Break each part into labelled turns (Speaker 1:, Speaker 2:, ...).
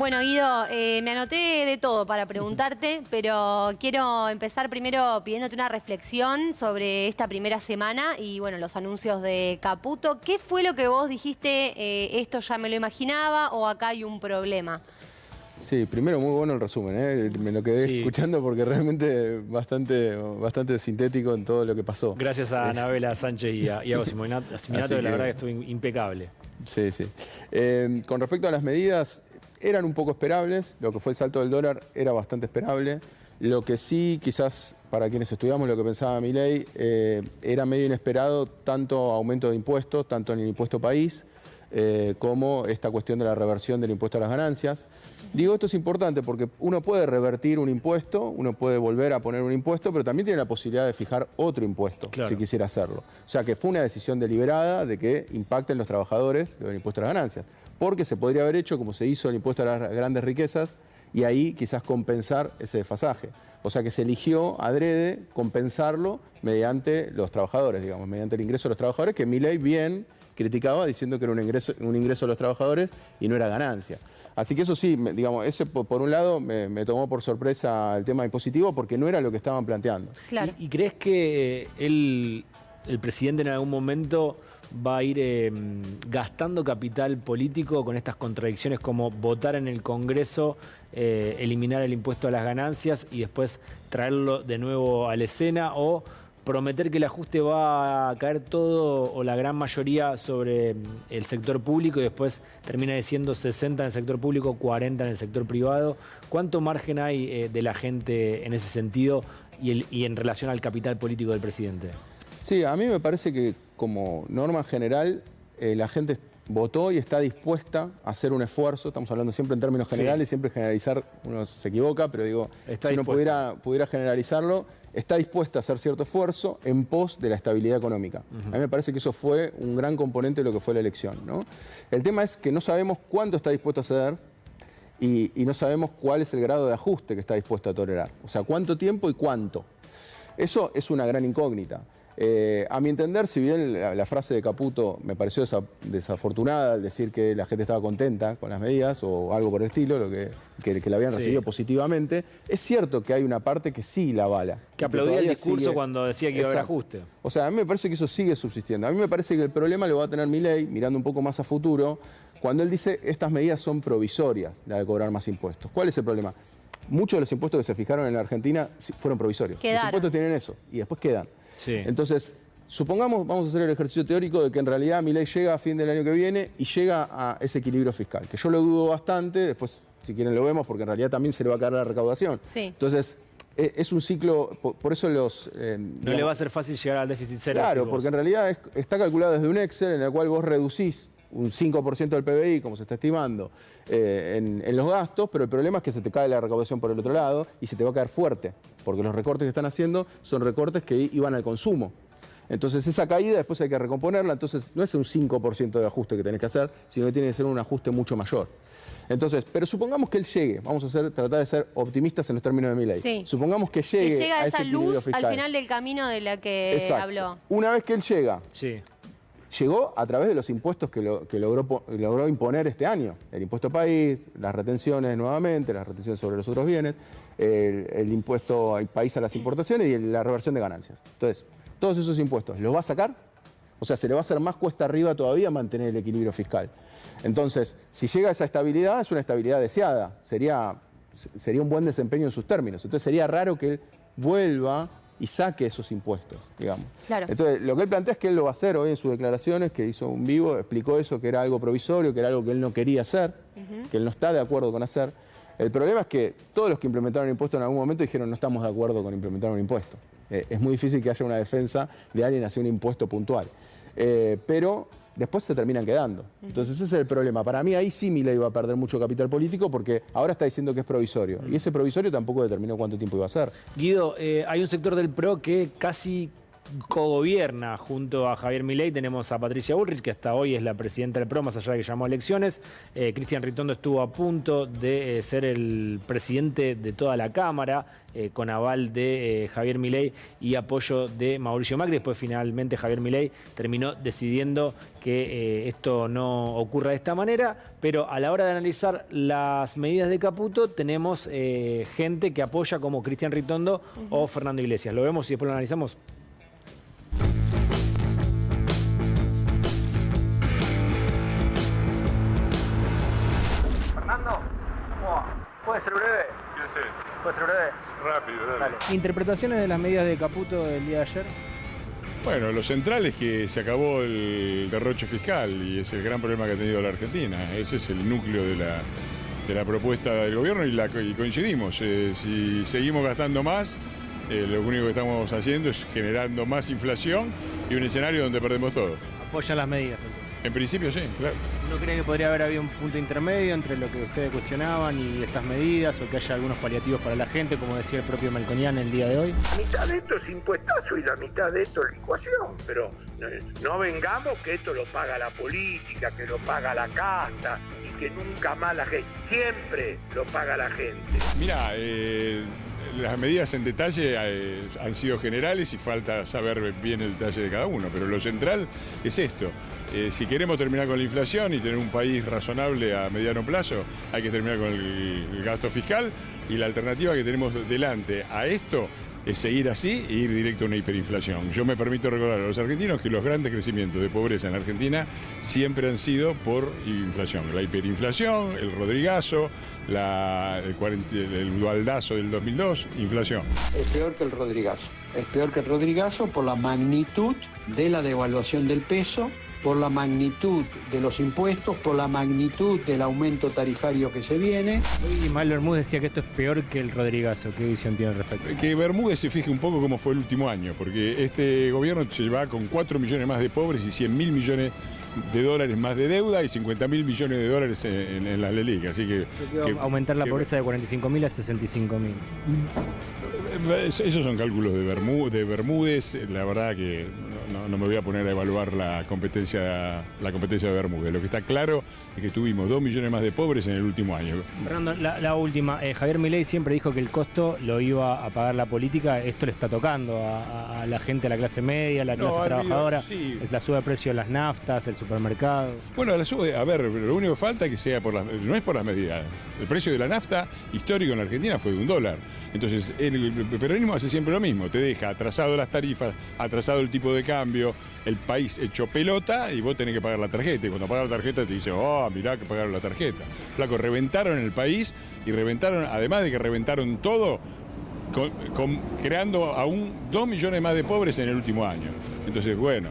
Speaker 1: Bueno, Guido, me anoté de todo para preguntarte, pero quiero empezar primero pidiéndote una reflexión sobre esta primera semana y, bueno, los anuncios de Caputo. ¿Qué fue lo que vos dijiste, esto ya me lo imaginaba o acá hay un problema?
Speaker 2: Sí, primero muy bueno el resumen, me lo quedé escuchando porque realmente bastante sintético en todo lo que pasó.
Speaker 3: Gracias a Anabela Sánchez y a Iago Siminato, la verdad que estuvo impecable.
Speaker 2: Sí, sí. Con respecto a las medidas, eran un poco esperables, lo que fue el salto del dólar era bastante esperable. Lo que sí, quizás para quienes estudiamos lo que pensaba Milei, era medio inesperado tanto aumento de impuestos, tanto en el impuesto país, como esta cuestión de la reversión del impuesto a las ganancias. Digo, esto es importante porque uno puede revertir un impuesto, uno puede volver a poner un impuesto, pero también tiene la posibilidad de fijar otro impuesto, si quisiera hacerlo. O sea que fue una decisión deliberada de que impacten los trabajadores el impuesto a las ganancias, porque se podría haber hecho como se hizo el impuesto a las grandes riquezas y ahí quizás compensar ese desfasaje. O sea que se eligió adrede compensarlo mediante los trabajadores, digamos, mediante el ingreso de los trabajadores, que Milei bien criticaba diciendo que era un ingreso de los trabajadores y no era ganancia. Así que eso sí, digamos, ese por un lado me tomó por sorpresa el tema impositivo porque no era lo que estaban planteando.
Speaker 1: Claro.
Speaker 3: ¿Y crees que el presidente en algún momento va a ir gastando capital político con estas contradicciones como votar en el Congreso, eliminar el impuesto a las ganancias y después traerlo de nuevo a la escena, o prometer que el ajuste va a caer todo o la gran mayoría sobre el sector público y después termina siendo 60 en el sector público, 40 en el sector privado? ¿Cuánto margen hay de la gente en ese sentido y en relación al capital político del presidente?
Speaker 2: Sí, a mí me parece que como norma general la gente votó y está dispuesta a hacer un esfuerzo. Estamos hablando siempre en términos generales, siempre generalizar uno se equivoca, pero digo, si uno pudiera generalizarlo, está dispuesta a hacer cierto esfuerzo en pos de la estabilidad económica. A mí me parece que eso fue un gran componente de lo que fue la elección, ¿no? El tema es que no sabemos cuánto está dispuesto a ceder y no sabemos cuál es el grado de ajuste que está dispuesto a tolerar. O sea, cuánto tiempo y cuánto. Eso es una gran incógnita. A mi entender, si bien la frase de Caputo me pareció desafortunada al decir que la gente estaba contenta con las medidas o algo por el estilo, que la habían recibido positivamente, es cierto que hay una parte que sí la avala.
Speaker 3: Que aplaudía el discurso cuando decía que iba a haber ajuste.
Speaker 2: O sea, a mí me parece que eso sigue subsistiendo. A mí me parece que el problema lo va a tener Milei, mirando un poco más a futuro, cuando él dice estas medidas son provisorias, la de cobrar más impuestos. ¿Cuál es el problema? Muchos de los impuestos que se fijaron en la Argentina fueron provisorios. Los impuestos tienen eso y después quedan. Entonces, supongamos, vamos a hacer el ejercicio teórico de que en realidad Milei llega a fin del año que viene y llega a ese equilibrio fiscal, que yo lo dudo bastante, después si quieren lo vemos, porque en realidad también se le va a caer la recaudación. Entonces, es un ciclo, por eso los...
Speaker 3: no le va a ser fácil llegar al déficit cero.
Speaker 2: Claro, porque en realidad está calculado desde un Excel en el cual vos reducís un 5% del PBI, como se está estimando, en los gastos, pero el problema es que se te cae la recaudación por el otro lado y se te va a caer fuerte, porque los recortes que están haciendo son recortes que iban al consumo. Entonces esa caída después hay que recomponerla, entonces no es un 5% de ajuste que tenés que hacer, sino que tiene que ser un ajuste mucho mayor. Entonces, pero supongamos que él llegue, vamos a tratar de ser optimistas en los términos de Milei. Supongamos que llegue
Speaker 1: a
Speaker 2: esa
Speaker 1: luz
Speaker 2: fiscal
Speaker 1: al final del camino de la que habló.
Speaker 2: Una vez que él llega... Llegó a través de los impuestos que logró imponer este año. El impuesto país, las retenciones nuevamente, las retenciones sobre los otros bienes, el impuesto al país a las importaciones y la reversión de ganancias. Entonces, todos esos impuestos, ¿los va a sacar? O sea, se le va a hacer más cuesta arriba todavía mantener el equilibrio fiscal. Entonces, si llega a esa estabilidad, es una estabilidad deseada. Sería un buen desempeño en sus términos. Entonces, sería raro que él vuelva y saque esos impuestos, digamos. Entonces, lo que él plantea es que él lo va a hacer hoy en sus declaraciones, que hizo un vivo, explicó eso, que era algo provisorio, que era algo que él no quería hacer, que él no está de acuerdo con hacer. El problema es que todos los que implementaron el impuesto en algún momento dijeron no estamos de acuerdo con implementar un impuesto. Es muy difícil que haya una defensa de alguien hacia un impuesto puntual. Pero después se terminan quedando. Entonces ese es el problema. Para mí ahí sí Milei va a perder mucho capital político porque ahora está diciendo que es provisorio. Y ese provisorio tampoco determinó cuánto tiempo iba a ser.
Speaker 3: Guido, hay un sector del PRO que casi cogobierna junto a Javier Milei. Tenemos a Patricia Bullrich, que hasta hoy es la presidenta del PRO, más allá de que llamó a elecciones. Cristian Ritondo estuvo a punto de ser el presidente de toda la Cámara, con aval de Javier Milei y apoyo de Mauricio Macri. Después finalmente Javier Milei terminó decidiendo que esto no ocurra de esta manera, pero a la hora de analizar las medidas de Caputo tenemos gente que apoya, como Cristian Ritondo o Fernando Iglesias. Lo vemos y después lo analizamos. Fernando, ¿cómo va? ¿Puede ser breve?
Speaker 4: ¿Qué haces?
Speaker 3: ¿Puede ser breve?
Speaker 4: Rápido, dale.
Speaker 3: ¿Interpretaciones de las medidas de Caputo del día de ayer?
Speaker 4: Bueno, lo central es que se acabó el derroche fiscal y es el gran problema que ha tenido la Argentina. Ese es el núcleo de la propuesta del gobierno y coincidimos. Si seguimos gastando más, lo único que estamos haciendo es generando más inflación y un escenario donde perdemos todo.
Speaker 3: ¿Apoyan las medidas entonces?
Speaker 4: En principio sí, claro.
Speaker 3: ¿No cree que podría haber habido un punto intermedio entre lo que ustedes cuestionaban y estas medidas, o que haya algunos paliativos para la gente, como decía el propio Melconian el día de hoy?
Speaker 5: La mitad de esto es impuestazo y la mitad de esto es licuación, pero no vengamos que esto lo paga la política, que lo paga la casta y que nunca más la gente, siempre lo paga la gente.
Speaker 4: Mirá, las medidas en detalle han sido generales y falta saber bien el detalle de cada uno, pero lo central es esto. Si queremos terminar con la inflación y tener un país razonable a mediano plazo, hay que terminar con el gasto fiscal, y la alternativa que tenemos delante a esto es seguir así e ir directo a una hiperinflación. Yo me permito recordar a los argentinos que los grandes crecimientos de pobreza en Argentina siempre han sido por inflación. La hiperinflación, el Rodrigazo, el dualdazo del 2002, inflación.
Speaker 6: Es peor que el Rodrigazo. Es peor que el Rodrigazo por la magnitud de la devaluación del peso, por la magnitud de los impuestos, por la magnitud del aumento tarifario que se viene.
Speaker 3: Hoy Ismael Bermúdez decía que esto es peor que el Rodrigazo. ¿Qué visión tiene al respecto?
Speaker 4: Que Bermúdez se fije un poco cómo fue el último año, porque este gobierno se va con 4 millones más de pobres y 100.000 millones de dólares más de deuda y 50.000 millones de dólares en la LELIC. Así que
Speaker 3: aumentar la pobreza de 45.000 a 65.000.
Speaker 4: Esos son cálculos de Bermúdez. La verdad que no me voy a poner a evaluar la competencia de Bermúdez. Lo que está claro es que tuvimos 2 millones más de pobres en el último año.
Speaker 3: Fernando, la última. Javier Milei siempre dijo que el costo lo iba a pagar la política. Esto le está tocando a la gente, a la clase media, a la clase trabajadora. Sí. Es la suba de precio de las naftas, el supermercado.
Speaker 4: Bueno, la sube, a ver, lo único que falta es que sea no es por las medidas. El precio de la nafta histórico en la Argentina fue de $1. Entonces, el peronismo hace siempre lo mismo. Te deja atrasado las tarifas, atrasado el tipo de cambio, el país hecho pelota y vos tenés que pagar la tarjeta. Y cuando pagas la tarjeta te dicen, mirá que pagaron la tarjeta. Flaco, reventaron el país y reventaron, además de que reventaron todo, creando aún 2 millones más de pobres en el último año. Entonces, bueno,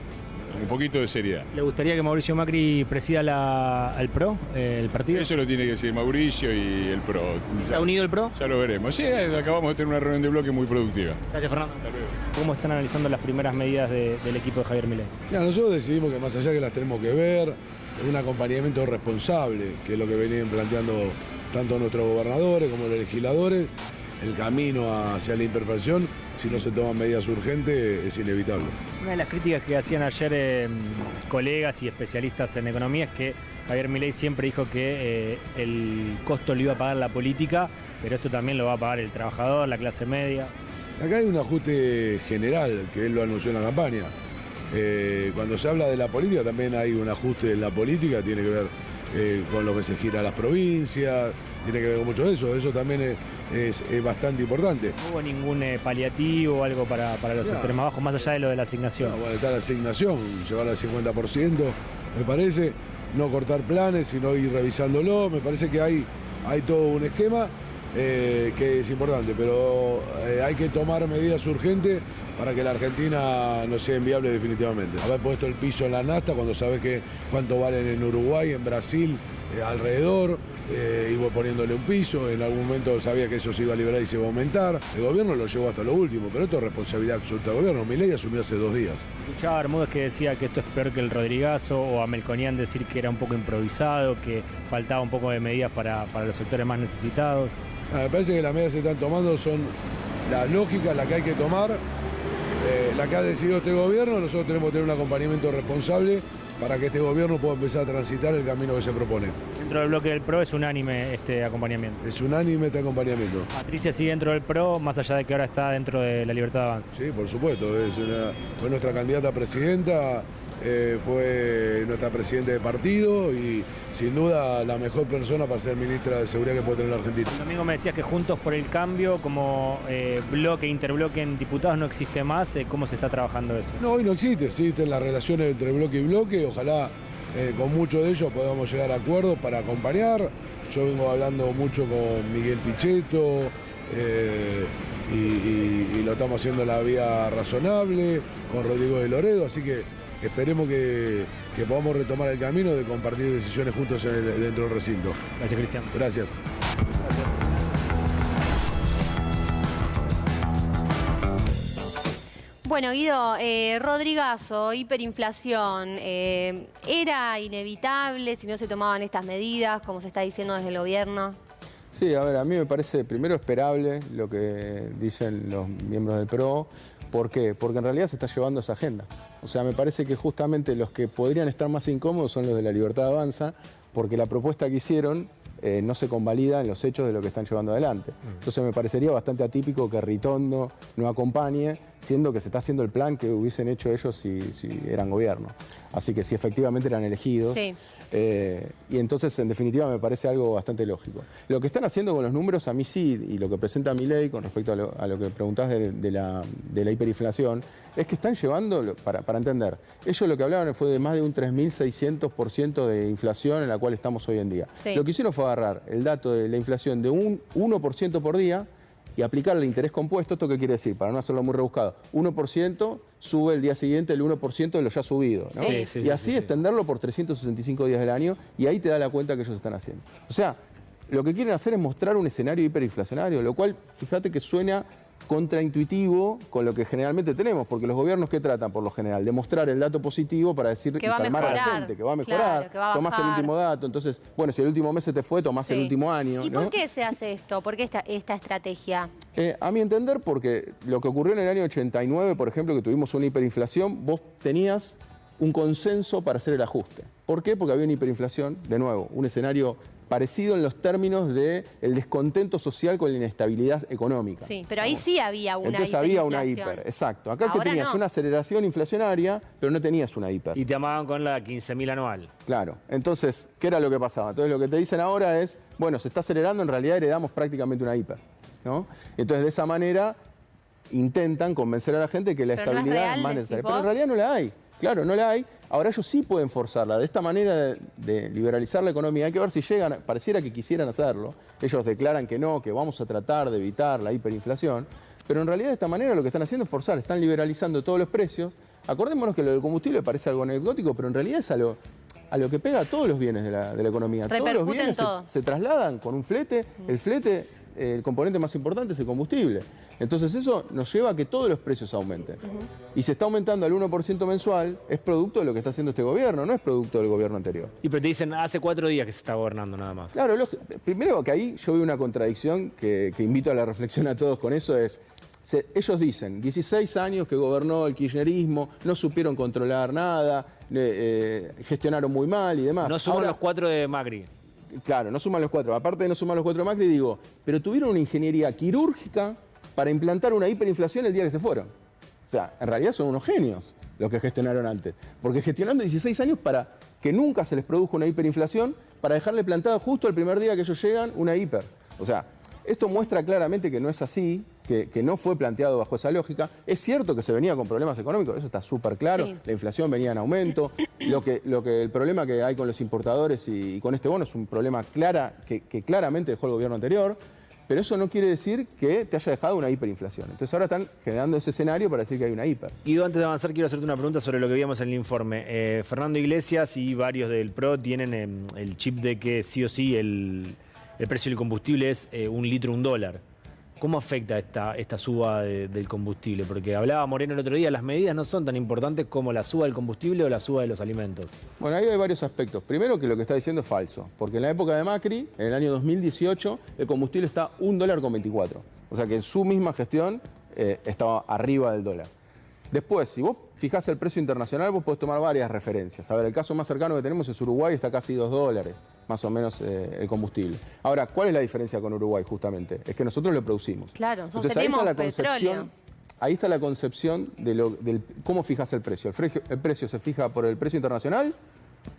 Speaker 4: un poquito de seriedad.
Speaker 3: ¿Le gustaría que Mauricio Macri presida al PRO, el partido?
Speaker 4: Eso lo tiene que decir Mauricio y el PRO.
Speaker 3: ¿Está unido el PRO?
Speaker 4: Ya lo veremos. Sí, acabamos de tener una reunión de bloque muy productiva.
Speaker 3: Gracias, Fernando. Hasta luego. ¿Cómo están analizando las primeras medidas del equipo de Javier Milei?
Speaker 7: Ya, nosotros decidimos que más allá que las tenemos que ver, es un acompañamiento responsable, que es lo que venían planteando tanto nuestros gobernadores como los legisladores. El camino hacia la imperfección, si no se toman medidas urgentes, es inevitable.
Speaker 3: Una de las críticas que hacían ayer colegas y especialistas en economía es que Javier Milei siempre dijo que el costo lo iba a pagar la política, pero esto también lo va a pagar el trabajador, la clase media.
Speaker 7: Acá hay un ajuste general, que él lo anunció en la campaña. Cuando se habla de la política, también hay un ajuste en la política, tiene que ver con lo que se gira a las provincias, tiene que ver con mucho de eso. Eso también es bastante importante.
Speaker 3: ¿No hubo ningún paliativo o algo para los sectores más bajos, más allá de lo de la asignación?
Speaker 7: Bueno, está la asignación, llevar al 50%, me parece, no cortar planes, sino ir revisándolo. Me parece que hay todo un esquema que es importante, pero hay que tomar medidas urgentes para que la Argentina no sea inviable definitivamente. Haber puesto el piso en la nafta cuando sabes cuánto valen en Uruguay, en Brasil, alrededor, iba poniéndole un piso, en algún momento sabía que eso se iba a liberar y se iba a aumentar. El gobierno lo llevó hasta lo último, pero esto es responsabilidad absoluta del gobierno. Milei asumió hace 2 días.
Speaker 3: Escuchaba a Bermúdez que decía que esto es peor que el Rodrigazo, o a Melconian decir que era un poco improvisado, que faltaba un poco de medidas para los sectores más necesitados.
Speaker 7: Me parece que las medidas que se están tomando son las lógicas, las que hay que tomar, la que ha decidido este gobierno, nosotros tenemos que tener un acompañamiento responsable para que este gobierno pueda empezar a transitar el camino que se propone.
Speaker 8: Dentro del bloque del PRO es unánime este acompañamiento.
Speaker 7: Es unánime este acompañamiento.
Speaker 8: Patricia sigue dentro del PRO, más allá de que ahora está dentro de la Libertad de Avanza.
Speaker 7: Sí, por supuesto, fue nuestra candidata a presidenta, fue nuestra presidenta de partido y sin duda la mejor persona para ser ministra de Seguridad que puede tener la Argentina.
Speaker 8: El domingo me decías que Juntos por el Cambio, como bloque, interbloque en diputados, no existe más. ¿Cómo se está trabajando eso?
Speaker 7: No, hoy no existe, existen las relaciones entre bloque y bloque, ojalá con muchos de ellos podamos llegar a acuerdos para acompañar. Yo vengo hablando mucho con Miguel Pichetto y lo estamos haciendo en la vía razonable, con Rodrigo de Loredo, así que esperemos que podamos retomar el camino de compartir decisiones juntos dentro del recinto.
Speaker 8: Gracias, Cristian.
Speaker 7: Gracias.
Speaker 1: Bueno, Guido, Rodrigazo, hiperinflación, ¿era inevitable si no se tomaban estas medidas, como se está diciendo desde el gobierno?
Speaker 2: Sí, a ver, a mí me parece primero esperable lo que dicen los miembros del PRO. ¿Por qué? Porque en realidad se está llevando esa agenda. O sea, me parece que justamente los que podrían estar más incómodos son los de la Libertad de Avanza, porque la propuesta que hicieron no se convalida en los hechos de lo que están llevando adelante. Entonces me parecería bastante atípico que Ritondo no acompañe, siendo que se está haciendo el plan que hubiesen hecho ellos si eran gobierno. Así que si efectivamente eran elegidos.
Speaker 1: Sí.
Speaker 2: Y entonces, en definitiva, me parece algo bastante lógico. Lo que están haciendo con los números, a mí sí, y lo que presenta Milei con respecto a lo que preguntás de la hiperinflación, es que están llevando, para entender, ellos lo que hablaban fue de más de un 3.600% de inflación en la cual estamos hoy en día.
Speaker 1: Sí.
Speaker 2: Lo que hicieron fue agarrar el dato de la inflación de un 1% por día y aplicarle el interés compuesto. ¿Esto qué quiere decir? Para no hacerlo muy rebuscado. 1% sube el día siguiente el 1% de lo ya subido, ¿no?
Speaker 1: Sí.
Speaker 2: Y así extenderlo por 365 días del año y ahí te da la cuenta que ellos están haciendo. O sea, lo que quieren hacer es mostrar un escenario hiperinflacionario, lo cual, fíjate que suena contraintuitivo con lo que generalmente tenemos, porque los gobiernos que tratan por lo general de mostrar el dato positivo para decir
Speaker 1: que
Speaker 2: y
Speaker 1: va a
Speaker 2: calmar a la
Speaker 1: mejorar.
Speaker 2: gente, que va a mejorar,
Speaker 1: Claro, que va a
Speaker 2: tomás el
Speaker 1: bajar.
Speaker 2: último dato, entonces, bueno, si el último mes se te fue, tomás el
Speaker 1: Sí.
Speaker 2: último año.
Speaker 1: ¿Y
Speaker 2: ¿no?
Speaker 1: por qué se hace esto? ¿Por qué esta estrategia?
Speaker 2: A mi entender, porque lo que ocurrió en el año 89, por ejemplo, que tuvimos una hiperinflación, vos tenías un consenso para hacer el ajuste. ¿Por qué? Porque había una hiperinflación, de nuevo, un escenario parecido en los términos del descontento social con la inestabilidad económica.
Speaker 1: Sí, pero ahí sí había una
Speaker 2: Entonces había una
Speaker 1: hiperinflación.
Speaker 2: hiper, exacto. Acá que
Speaker 1: Ahora
Speaker 2: tenías
Speaker 1: no.
Speaker 2: una aceleración inflacionaria, pero no tenías una hiper.
Speaker 3: Y te amaban con la 15.000 anual.
Speaker 2: Claro. Entonces, ¿qué era lo que pasaba? Entonces lo que te dicen ahora es, bueno, se está acelerando, en realidad heredamos prácticamente una hiper, ¿no? Entonces de esa manera intentan convencer a la gente que la
Speaker 1: Pero no es
Speaker 2: estabilidad
Speaker 1: real,
Speaker 2: es más
Speaker 1: decís
Speaker 2: necesaria.
Speaker 1: vos.
Speaker 2: Pero en realidad no la hay. Claro, no la hay. Ahora ellos sí pueden forzarla. De esta manera de liberalizar la economía, hay que ver si llegan, pareciera que quisieran hacerlo. Ellos declaran que no, que vamos a tratar de evitar la hiperinflación. Pero en realidad de esta manera lo que están haciendo es forzar, están liberalizando todos los precios. Acordémonos que lo del combustible parece algo anecdótico, pero en realidad es a lo que pega a todos los bienes de la economía. Todos los
Speaker 1: Repercute en
Speaker 2: bienes
Speaker 1: todo.
Speaker 2: se trasladan con un flete. El flete, el componente más importante es el combustible. Entonces eso nos lleva a que todos los precios aumenten. Y si está aumentando al 1% mensual, es producto de lo que está haciendo este gobierno, no es producto del gobierno anterior.
Speaker 3: Y pero te dicen, hace 4 días que se está gobernando nada más.
Speaker 2: Claro, primero que ahí yo veo una contradicción que invito a la reflexión a todos con eso es, ellos dicen, 16 años que gobernó el kirchnerismo, no supieron controlar nada, gestionaron muy mal y demás.
Speaker 3: No suman
Speaker 2: Ahora,
Speaker 3: los 4 de Macri.
Speaker 2: Claro, no suman los 4. Aparte de no sumar los 4 de Macri, digo, pero tuvieron una ingeniería quirúrgica para implantar una hiperinflación el día que se fueron. O sea, en realidad son unos genios los que gestionaron antes. Porque gestionando 16 años para que nunca se les produjo una hiperinflación, para dejarle plantado justo el primer día que ellos llegan una hiper. O sea, esto muestra claramente que no es así, que no fue planteado bajo esa lógica. Es cierto que se venía con problemas económicos, eso está súper claro.
Speaker 1: Sí.
Speaker 2: La inflación venía en aumento. El problema que hay con los importadores y con este bono es un problema que claramente dejó el gobierno anterior. Pero eso no quiere decir que te haya dejado una hiperinflación. Entonces ahora están generando ese escenario para decir que hay una hiper.
Speaker 3: Guido, antes de avanzar, quiero hacerte una pregunta sobre lo que vimos en el informe. Fernando Iglesias y varios del PRO tienen el chip de que sí o sí el precio del combustible es $1 litro, $1. ¿Cómo afecta esta suba del combustible? Porque hablaba Moreno el otro día, las medidas no son tan importantes como la suba del combustible o la suba de los alimentos.
Speaker 2: Bueno, ahí hay varios aspectos. Primero, que lo que está diciendo es falso, porque en la época de Macri, en el año 2018, el combustible está $1,24. O sea que en su misma gestión estaba arriba del dólar. Después, si vos fijás el precio internacional, vos podés tomar varias referencias. A ver, el caso más cercano que tenemos es Uruguay, está casi $2, más o menos el combustible. Ahora, ¿cuál es la diferencia con Uruguay justamente? Es que nosotros lo producimos.
Speaker 1: Claro, nosotros
Speaker 2: entonces,
Speaker 1: tenemos
Speaker 2: ahí está la
Speaker 1: petróleo.
Speaker 2: concepción, ahí está la concepción de cómo fijas el precio. El precio se fija por el precio internacional.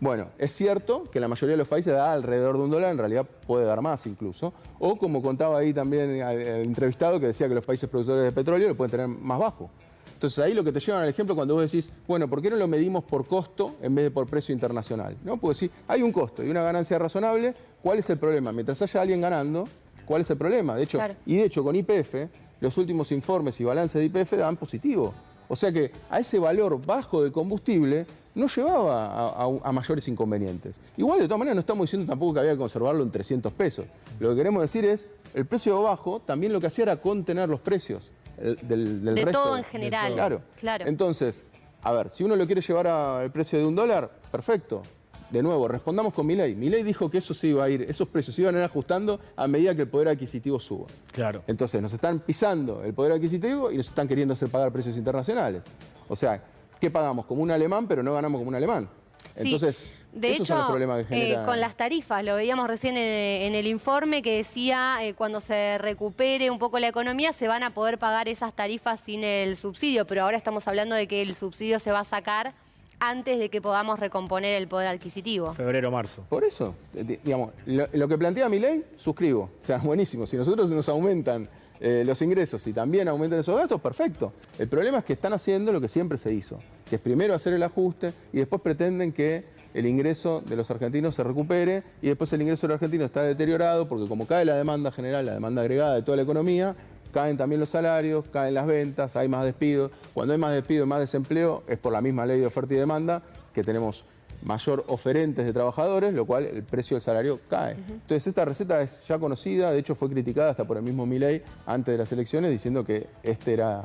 Speaker 2: Bueno, es cierto que la mayoría de los países da alrededor de $1, en realidad puede dar más incluso. O como contaba ahí también el entrevistado, que decía que los países productores de petróleo lo pueden tener más bajo. Entonces ahí lo que te llevan al ejemplo cuando vos decís, bueno, ¿por qué no lo medimos por costo en vez de por precio internacional? ¿No? Porque si hay un costo y una ganancia razonable, ¿cuál es el problema? Mientras haya alguien ganando, ¿cuál es el problema? De hecho,
Speaker 1: claro.
Speaker 2: Y de hecho con YPF, los últimos informes y balances de YPF dan positivo. O sea que a ese valor bajo del combustible no llevaba a mayores inconvenientes. Igual, de todas maneras, no estamos diciendo tampoco que había que conservarlo en 300 pesos. Lo que queremos decir es, el precio bajo también lo que hacía era contener los precios del
Speaker 1: de
Speaker 2: resto.
Speaker 1: todo en general.
Speaker 2: Claro. Entonces, a ver, si uno lo quiere llevar al precio de $1, perfecto. De nuevo, respondamos con Milei. Milei dijo que eso se iba a ir, esos precios se iban a ir ajustando a medida que el poder adquisitivo suba.
Speaker 3: Claro.
Speaker 2: Entonces, nos están pisando el poder adquisitivo y nos están queriendo hacer pagar precios internacionales. O sea, ¿qué pagamos? Como un alemán, pero no ganamos como un alemán. Entonces,
Speaker 1: sí. De
Speaker 2: esos
Speaker 1: hecho,
Speaker 2: son los problemas que genera...
Speaker 1: con las tarifas, lo veíamos recién en el informe que decía cuando se recupere un poco la economía se van a poder pagar esas tarifas sin el subsidio, pero ahora estamos hablando de que el subsidio se va a sacar antes de que podamos recomponer el poder adquisitivo.
Speaker 3: Febrero, marzo.
Speaker 2: Por eso, digamos, lo que plantea Milei, suscribo. O sea, buenísimo. Si nosotros nos aumentan los ingresos y también aumentan esos gastos, perfecto. El problema es que están haciendo lo que siempre se hizo, que es primero hacer el ajuste y después pretenden que el ingreso de los argentinos se recupere y después el ingreso de los argentinos está deteriorado porque como cae la demanda general, la demanda agregada de toda la economía, caen también los salarios, caen las ventas, hay más despidos. Cuando hay más despidos y más desempleo es por la misma ley de oferta y demanda que tenemos mayor oferentes de trabajadores, lo cual el precio del salario cae. Entonces esta receta es ya conocida, de hecho fue criticada hasta por el mismo Milei antes de las elecciones diciendo que esto era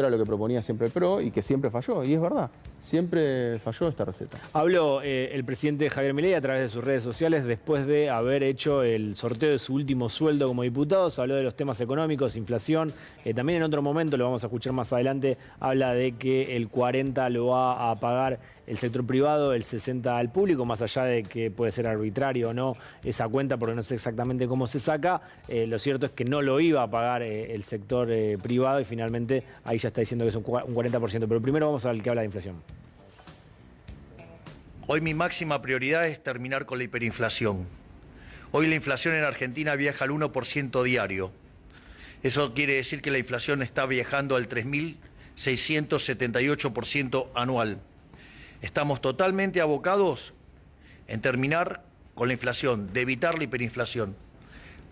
Speaker 2: lo que proponía siempre el PRO y que siempre falló, y es verdad, siempre falló esta receta.
Speaker 3: Habló el presidente Javier Milei a través de sus redes sociales después de haber hecho el sorteo de su último sueldo como diputado. Se habló de los temas económicos, inflación. También en otro momento, lo vamos a escuchar más adelante, habla de que el 40% lo va a pagar el sector privado, el 60% al público, más allá de que puede ser arbitrario o no esa cuenta, porque no sé exactamente cómo se saca. Lo cierto es que no lo iba a pagar el sector privado y finalmente ahí ya está diciendo que es un 40%. Pero primero vamos a ver el que habla de inflación.
Speaker 9: Hoy mi máxima prioridad es terminar con la hiperinflación. Hoy la inflación en Argentina viaja al 1% diario. Eso quiere decir que la inflación está viajando al 3.678% anual. Estamos totalmente abocados en terminar con la inflación, de evitar la hiperinflación.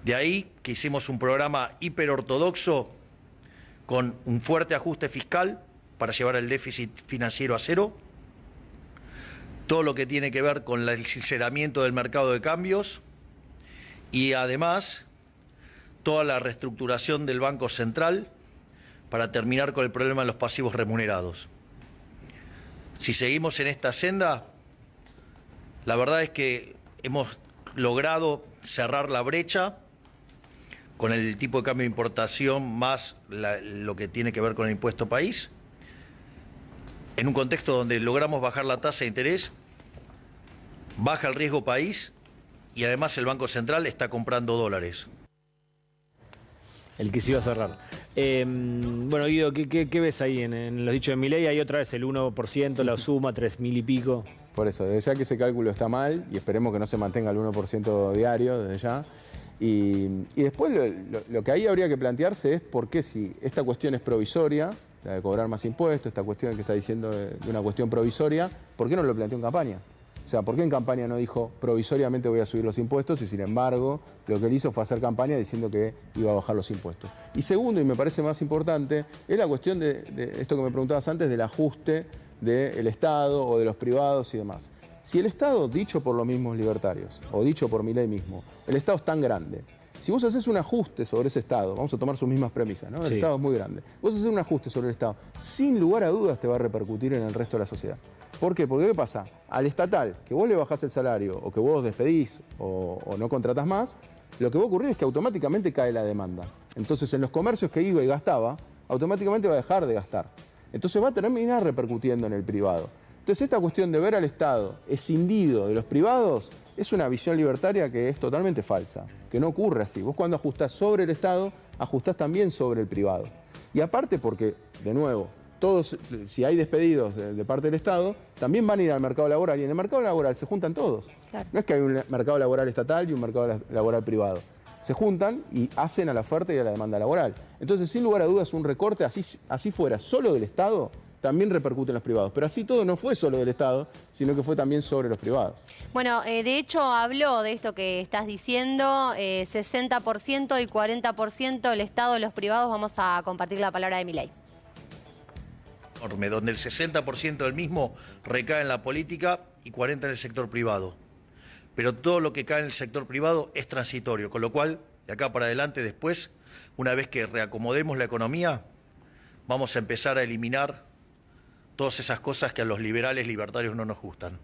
Speaker 9: De ahí que hicimos un programa hiperortodoxo con un fuerte ajuste fiscal para llevar el déficit financiero a cero, todo lo que tiene que ver con el sinceramiento del mercado de cambios y además toda la reestructuración del Banco Central para terminar con el problema de los pasivos remunerados. Si seguimos en esta senda, la verdad es que hemos logrado cerrar la brecha con el tipo de cambio de importación más lo que tiene que ver con el impuesto país, en un contexto donde logramos bajar la tasa de interés, baja el riesgo país y además el Banco Central está comprando dólares.
Speaker 3: El que se iba a cerrar. Bueno, Guido, ¿qué ves ahí en los dichos de Milei? Hay otra vez el 1%, la suma, 3.000 y pico.
Speaker 2: Por eso, desde ya que ese cálculo está mal y esperemos que no se mantenga el 1% diario desde ya. Y después lo que ahí habría que plantearse es por qué si esta cuestión es provisoria, la de cobrar más impuestos, esta cuestión que está diciendo de una cuestión provisoria, ¿por qué no lo planteó en campaña? O sea, ¿por qué en campaña no dijo provisoriamente voy a subir los impuestos y sin embargo lo que él hizo fue hacer campaña diciendo que iba a bajar los impuestos? Y segundo, y me parece más importante, es la cuestión de esto que me preguntabas antes, del ajuste del Estado o de los privados y demás. Si el Estado, dicho por los mismos libertarios, o dicho por Milei mismo, el Estado es tan grande, si vos haces un ajuste sobre ese Estado, vamos a tomar sus mismas premisas, ¿no? El Estado es muy grande. Vos haces un ajuste sobre el Estado, sin lugar a dudas te va a repercutir en el resto de la sociedad. ¿Por qué? Porque ¿qué pasa? Al estatal, que vos le bajás el salario, o que vos despedís, o no contratás más, lo que va a ocurrir es que automáticamente cae la demanda. Entonces, en los comercios que iba y gastaba, automáticamente va a dejar de gastar. entonces va a terminar repercutiendo en el privado. Entonces esta cuestión de ver al Estado escindido de los privados es una visión libertaria que es totalmente falsa, que no ocurre así. Vos cuando ajustás sobre el Estado, ajustás también sobre el privado. Y aparte porque, de nuevo, todos, si hay despedidos de parte del Estado, también van a ir al mercado laboral, y en el mercado laboral se juntan todos. Claro. No es que hay un mercado laboral estatal y un mercado laboral privado. Se juntan y hacen a la oferta y a la demanda laboral. Entonces, sin lugar a dudas, un recorte así fuera solo del Estado, también repercute en los privados. Pero así todo no fue solo del Estado, sino que fue también sobre los privados.
Speaker 1: Bueno, de hecho habló de esto que estás diciendo, 60% y 40% el Estado, los privados. Vamos a compartir la palabra de Milei.
Speaker 9: Donde el 60% del mismo recae en la política y 40% en el sector privado. Pero todo lo que cae en el sector privado es transitorio, con lo cual, de acá para adelante, después, una vez que reacomodemos la economía, vamos a empezar a eliminar todas esas cosas que a los libertarios no nos gustan.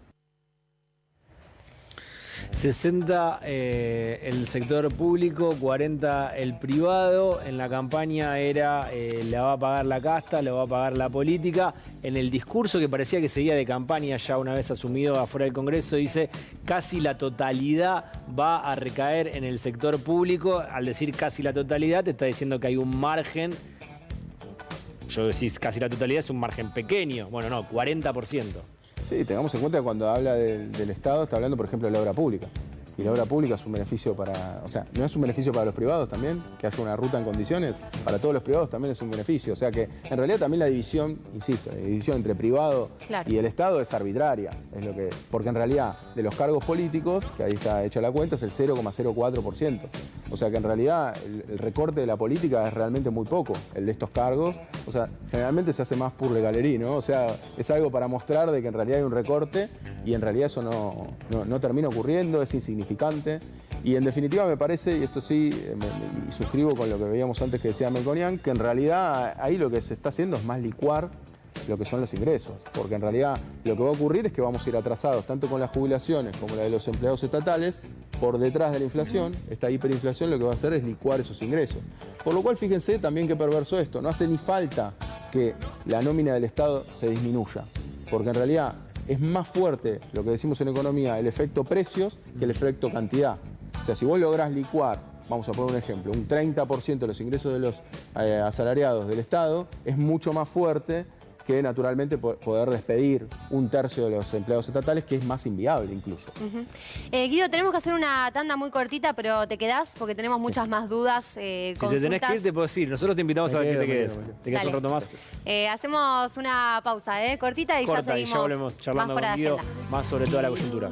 Speaker 3: 60 el sector público, 40 el privado. En la campaña era la va a pagar la casta, la va a pagar la política. En el discurso que parecía que seguía de campaña ya una vez asumido afuera del Congreso, dice casi la totalidad va a recaer en el sector público. Al decir casi la totalidad te está diciendo que hay un margen. Yo decís casi la totalidad es un margen pequeño. Bueno, no, 40%.
Speaker 2: Sí, tengamos en cuenta que cuando habla del Estado está hablando, por ejemplo, de la obra pública. Y la obra pública es un beneficio para... O sea, ¿no es un beneficio para los privados también? Que haya una ruta en condiciones. Para todos los privados también es un beneficio. O sea que, en realidad, también la división, insisto, la división entre privado y el Estado es arbitraria. Es lo que, porque, en realidad, de los cargos políticos, que ahí está hecha la cuenta, es el 0,04%. O sea que, en realidad, el recorte de la política es realmente muy poco, el de estos cargos. O sea, generalmente se hace más pour le galerie, ¿no? O sea, es algo para mostrar de que en realidad hay un recorte y en realidad eso no termina ocurriendo, es insignificante. Y en definitiva me parece, y esto sí, y suscribo con lo que veíamos antes que decía Melconian, que en realidad ahí lo que se está haciendo es más licuar lo que son los ingresos. Porque en realidad lo que va a ocurrir es que vamos a ir atrasados tanto con las jubilaciones como la de los empleados estatales por detrás de la inflación. Esta hiperinflación lo que va a hacer es licuar esos ingresos. Por lo cual, fíjense también qué perverso esto. No hace ni falta que la nómina del Estado se disminuya. Porque en realidad es más fuerte, lo que decimos en economía, el efecto precios que el efecto cantidad. O sea, si vos lográs licuar, vamos a poner un ejemplo, un 30% de los ingresos de los asalariados del Estado, es mucho más fuerte que naturalmente poder despedir un tercio de los empleados estatales, que es más inviable incluso.
Speaker 1: Guido, tenemos que hacer una tanda muy cortita, pero te quedás porque tenemos muchas más dudas.
Speaker 3: Si te tenés que ir, te puedo decir. Nosotros te invitamos a que te quedes. Te quedas un rato más.
Speaker 1: Hacemos una pausa cortita y ya seguimos.
Speaker 3: Y ya volvemos charlando con Guido más sobre toda la coyuntura.